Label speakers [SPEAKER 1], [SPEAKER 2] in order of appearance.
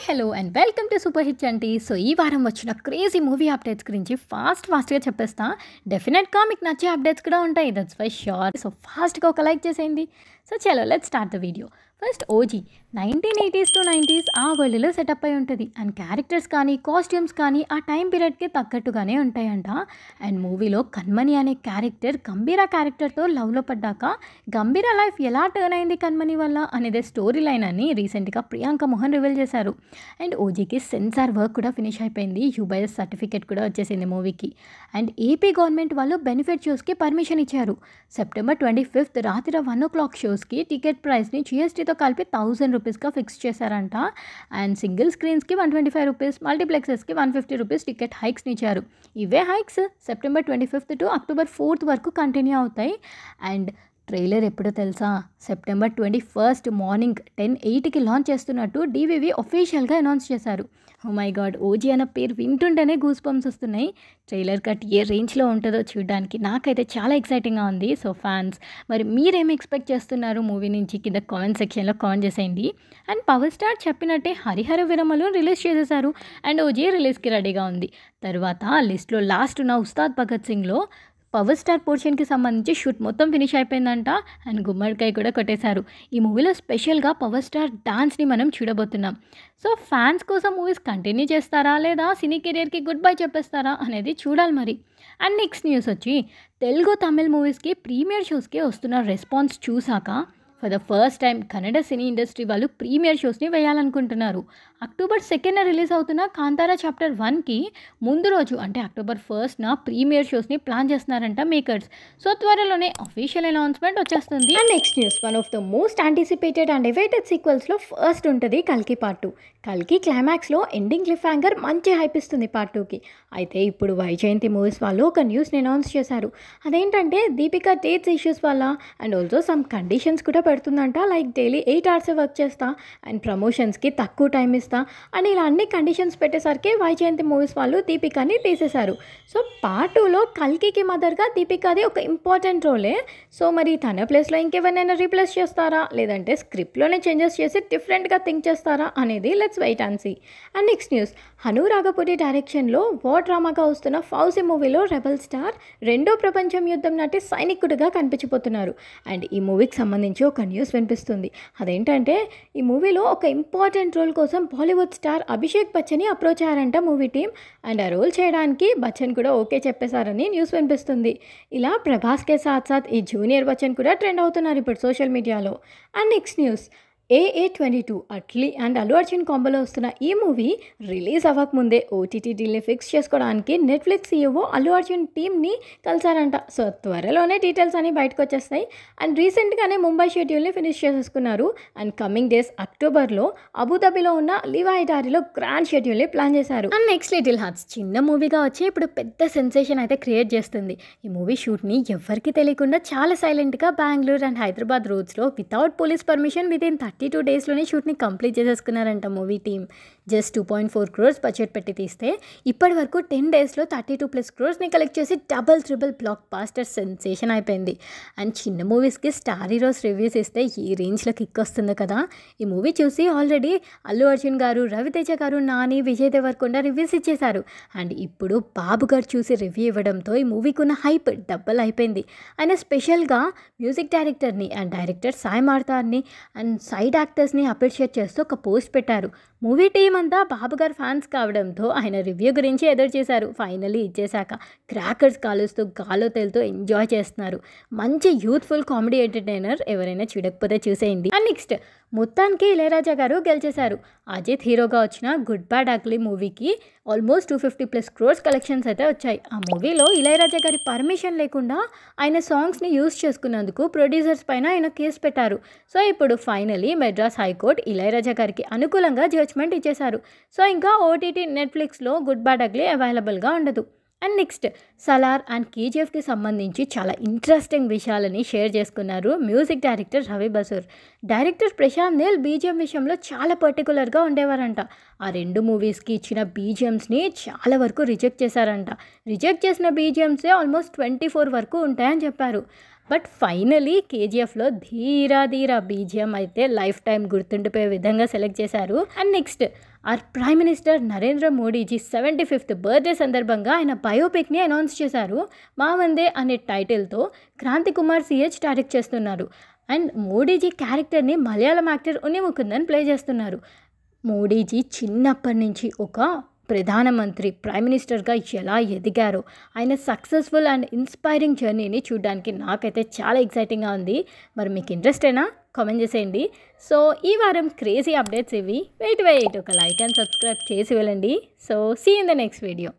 [SPEAKER 1] Hello and welcome to super hit Chanti. So ఈ వారం వచ్చిన క్రేజీ మూవీ అప్డేట్స్ గురించి ఫాస్ట్గా చెప్పేస్తా. డెఫినెట్గా మీకు నచ్చే అప్డేట్స్ కూడా ఉంటాయి, దట్స్ వై ష్యూర్. సో ఫాస్ట్గా ఒక లైక్ చేసేయండి. సో చలో let's start the video. First OG 1980s to 90s ఆ వరల్డ్లో సెటప్ అయి ఉంటుంది. అండ్ క్యారెక్టర్స్ కానీ కాస్ట్యూమ్స్ కానీ ఆ టైం పీరియడ్కి తగ్గట్టుగానే ఉంటాయంట. అండ్ మూవీలో కన్మణి అనే క్యారెక్టర్ గంభీర క్యారెక్టర్తో లవ్లో పడ్డాక గంభీర లైఫ్ ఎలా టర్న్ అయింది కన్మణి వల్ల అనేది స్టోరీ లైన్ అని రీసెంట్గా ప్రియాంక మోహన్ రివీల్ చేశారు. అండ్ ఓజీకి సెన్సార్ వర్క్ కూడా ఫినిష్ అయిపోయింది, యూబైఎస్ సర్టిఫికేట్ కూడా వచ్చేసింది మూవీకి. అండ్ ఏపీ గవర్నమెంట్ వాళ్ళు బెనిఫిట్ షోస్కి పర్మిషన్ ఇచ్చారు. September 25th రాత్రి 1 o'clock షోస్కి టికెట్ ప్రైస్ని జిఎస్టీతో కలిపి 1000 రూపీస్గా ఫిక్స్ చేశారంట. అండ్ సింగిల్ స్క్రీన్స్కి 125 రూపీస్, మల్టీప్లెక్సెస్కి 150 రూపీస్ టికెట్ హైక్స్ని ఇచ్చారు. ఇవే hikes September 25th to October 4th వరకు కంటిన్యూ అవుతాయి. అండ్ ట్రైలర్ ఎప్పుడో తెలుసా? September 21st మార్నింగ్ 10:08కి లాంచ్ చేస్తున్నట్టు డీవీవీ అఫీషియల్గా అనౌన్స్ చేశారు. ఓ మై గాడ్, ఓజీ అన్న పేరు వింటుంటేనే గూస్ బంప్స్ వస్తున్నాయి. ట్రైలర్ కట్ ఏ రేంజ్లో ఉంటుందో చూడడానికి నాకైతే చాలా ఎక్సైటింగ్గా ఉంది. సో ఫ్యాన్స్, మరి మీరేమి ఎక్స్పెక్ట్ చేస్తున్నారు మూవీ నుంచి కింద కామెంట్ సెక్షన్లో కామెంట్ చేసేయండి. అండ్ పవర్ స్టార్ చెప్పినట్టే హరిహర విరమలు రిలీజ్ చేసేశారు. అండ్ ఓజీ రిలీజ్కి రెడీగా ఉంది. తర్వాత లిస్ట్లో లాస్ట్ ఉన్న ఉస్తాద్ భగత్ సింగ్లో పవర్ స్టార్ పోర్షన్కి సంబంధించి షూట్ మొత్తం ఫినిష్ అయిపోయిందంట. అండ్ గుమ్మడికాయ కూడా కొట్టేశారు. ఈ మూవీలో స్పెషల్గా పవర్ స్టార్ డాన్స్ని మనం చూడబోతున్నాం. సో ఫ్యాన్స్ కోసం మూవీస్ కంటిన్యూ చేస్తారా లేదా సినీ కెరియర్కి గుడ్ బై చెప్పేస్తారా అనేది చూడాలి మరి. అండ్ నెక్స్ట్ న్యూస్ వచ్చి తెలుగు తమిళ్ మూవీస్కి ప్రీమియర్ షోస్కి వస్తున్న రెస్పాన్స్ చూసాక for the first time Kannada cine industry వాళ్ళు ప్రీమియర్ షోస్ని వేయాలనుకుంటున్నారు. October 2nd రిలీజ్ అవుతున్న కాంతారా చాప్టర్ 1కి ముందు రోజు అంటే October 1st ప్రీమియర్ షోస్ని ప్లాన్ చేస్తున్నారంట మేకర్స్. సో త్వరలోనే అఫీషియల్ అనౌన్స్మెంట్ వచ్చేస్తుంది. And next news, one of the most anticipated and awaited సీక్వెల్స్లో ఫస్ట్ ఉంటుంది కల్కి పార్ట్ 2. కల్కి క్లైమాక్స్లో ఎండింగ్ క్లిఫ్ హ్యాంగర్ మంచి హైప్ ఇస్తుంది పార్ట్ 2కి. అయితే ఇప్పుడు వైజయంతి మూవీస్ వాళ్ళు ఒక న్యూస్ని అనౌన్స్ చేశారు. అదేంటంటే దీపిక డేట్స్ ఇష్యూస్ వల్ల అండ్ ఆల్సో సమ్ కండిషన్స్ కూడా పెడుతుందంట. లైక్ డైలీ 8 hours వర్క్ చేస్తా అండ్ ప్రమోషన్స్కి తక్కువ టైం ఇస్తా అని ఇలా అన్ని కండిషన్స్ పెట్టేసరికి వైజయంతి మూవీస్ వాళ్ళు దీపికని తీసేశారు. సో పార్ట్ 2లో కల్కికి మదర్గా దీపికది ఒక ఇంపార్టెంట్ రోలే. సో మరి తన ప్లేస్లో ఇంకెవరినైనా రీప్లేస్ చేస్తారా లేదంటే స్క్రిప్ట్లోనే చేంజెస్ చేసి డిఫరెంట్గా థింక్ చేస్తారా అనేది let's wait and see. And next news, Hanu Raghavapudi డైరెక్షన్లో వార్ డ్రామాగా వస్తున్న ఫౌజీ మూవీలో రెబల్ స్టార్ రెండో ప్రపంచం యుద్ధం నాటి సైనికుడిగా కనిపించిపోతున్నారు. అండ్ ఈ మూవీకి సంబంధించి ఒక న్యూస్ వినిపిస్తుంది. అదేంటంటే ఈ మూవీలో ఒక ఇంపార్టెంట్ రోల్ కోసం బాలీవుడ్ స్టార్ అభిషేక్ బచ్చన్ని అప్రోచ్ అయ్యారంట మూవీ టీమ్. అండ్ ఆ రోల్ చేయడానికి బచ్చన్ కూడా ఓకే చెప్పేశారని న్యూస్ వినిపిస్తుంది. ఇలా ప్రభాస్కే సాత్ సాత్ ఈ జూనియర్ బచ్చన్ కూడా ట్రెండ్ అవుతున్నారు ఇప్పుడు సోషల్ మీడియాలో. And next news, AA22 Atlee and Allu Arjun కాంబోలో వస్తున్న ఈ మూవీ రిలీజ్ అవ్వకముందే ఓటీటీ డీల్ని ఫిక్స్ చేసుకోవడానికి నెట్ఫ్లిక్స్ సీఈఓ అల్లు అర్జున్ టీమ్ని కలిసారంట. సో త్వరలోనే డీటెయిల్స్ అన్ని బయటకు వచ్చేస్తాయి. అండ్ రీసెంట్గానే ముంబై షెడ్యూల్ని ఫినిష్ చేసేసుకున్నారు. అండ్ కమింగ్ డేస్ అక్టోబర్లో అబుదాబిలో ఉన్న లివాయి దారిలో గ్రాండ్ షెడ్యూల్ని ప్లాన్ చేశారు. అండ్ నెక్స్ట్ లిటిల్ హార్ట్స్ చిన్న మూవీగా వచ్చి ఇప్పుడు పెద్ద సెన్సేషన్ అయితే క్రియేట్ చేస్తుంది. ఈ మూవీ షూట్ని ఎవరికి తెలియకుండా చాలా సైలెంట్గా బెంగళూరు అండ్ హైదరాబాద్ రోడ్స్లో వితౌట్ పోలీస్ పర్మిషన్ విదిన్ 32 డేస్లోనే షూట్ని కంప్లీట్ చేసేసుకున్నారంట movie team. Just 2.4 crores budget పెట్టి తీస్తే ఇప్పటి వరకు 10 daysలో 32+ crores కలెక్ట్ చేసి ట్రిపుల్ బ్లాక్ బాస్టర్ సెన్సేషన్ అయిపోయింది. అండ్ చిన్న మూవీస్కి స్టార్ హీరోస్ రివ్యూస్ ఇస్తే ఈ రేంజ్లో కిక్ వస్తుంది కదా. ఈ మూవీ చూసి ఆల్రెడీ అల్లు అర్జున్ గారు, రవితేజ గారు, నాని, విజయ్ దేవరకొండ రివ్యూస్ ఇచ్చేశారు. అండ్ ఇప్పుడు బాబు గారు చూసి రివ్యూ ఇవ్వడంతో ఈ మూవీకి ఉన్న హైప్ డబల్ అయిపోయింది. ఆయన స్పెషల్గా మ్యూజిక్ డైరెక్టర్ని అండ్ డైరెక్టర్ సాయి మార్తార్ని అండ్ సైడ్ యాక్టర్స్ని అప్రిషియేట్ చేస్తూ ఒక పోస్ట్ పెట్టారు. మూవీ టీం అంతా బాబు గారు ఫ్యాన్స్ కావడంతో ఆయన రివ్యూ గురించి ఎదురు చేశారు. ఫైనలీ ఇచ్చేశాక క్రాకర్స్ కాలుస్తూ గాలో తేలుతూ ఎంజాయ్ చేస్తున్నారు. మంచి యూత్ఫుల్ కామెడీ ఎంటర్టైనర్, ఎవరైనా చూడకపోతే చూసేయండి. అండ్ నెక్స్ట్, మొత్తానికి ఇళయరాజా గారు గెలిచేశారు. అజిత్ హీరోగా వచ్చిన గుడ్ బ్యాడ్ అగ్లీ మూవీకి ఆల్మోస్ట్ 250+ crores కలెక్షన్స్ అయితే వచ్చాయి. ఆ మూవీలో ఇళయరాజా గారి పర్మిషన్ లేకుండా ఆయన సాంగ్స్ని యూజ్ చేసుకున్నందుకు ప్రొడ్యూసర్స్ పైన ఆయన కేసు పెట్టారు. సో ఇప్పుడు ఫైనలీ మెడ్రాస్ హైకోర్టు ఇళయరాజా గారికి అనుకూలంగా జడ్జ్మెంట్ ఇచ్చేశారు. సో ఇంకా ఓటీటీ నెట్ఫ్లిక్స్లో గుడ్ బ్యాడ్ అగ్లీ అవైలబుల్గా ఉండదు. అండ్ నెక్స్ట్, సలార్ అండ్ కేజీఎఫ్కి సంబంధించి చాలా ఇంట్రెస్టింగ్ విషయాలని షేర్ చేసుకున్నారు music director Ravi Basrur. Director Prashanth Neel BGM విషయంలో చాలా పర్టికులర్గా ఉండేవారంట. ఆ రెండు మూవీస్కి ఇచ్చిన బీజిఎమ్స్ని చాలా వరకు రిజెక్ట్ చేశారంట. రిజెక్ట్ చేసిన బీజిఎమ్సే ఆల్మోస్ట్ 24 వరకు ఉంటాయని చెప్పారు. బట్ ఫైనలీ కేజీఎఫ్లో ధీరా ధీరా బీజిఎం అయితే లైఫ్ టైం గుర్తుండిపోయే విధంగా సెలెక్ట్ చేశారు. And next, our prime minister Narendra Modiji 75th birthday సందర్భంగా ఆయన బయోపిక్ని అనౌన్స్ చేశారు. మా వందే అనే టైటిల్తో క్రాంతి కుమార్ సిహెచ్ డైరెక్ట్ చేస్తున్నారు. అండ్ మోడీజీ క్యారెక్టర్ని మలయాళం యాక్టర్ ఉన్ని ముకుందన్ ప్లే చేస్తున్నారు. మోడీజీ చిన్నప్పటి నుంచి ఒక ప్రధానమంత్రి ప్రైమ్ మినిస్టర్గా ఎలా ఎదిగారో ఆయన సక్సెస్ఫుల్ అండ్ ఇన్స్పైరింగ్ జర్నీని చూడడానికి నాకైతే చాలా ఎక్సైటింగ్గా ఉంది. మరి మీకు ఇంట్రెస్ట్ అయినా కామెంట్ చేసేయండి. సో ఈ వారం క్రేజీ అప్డేట్స్ ఇవి. వెయిట్ ఒక లైక్ అండ్ సబ్స్క్రైబ్ చేసి వెళ్ళండి. So see in the next video.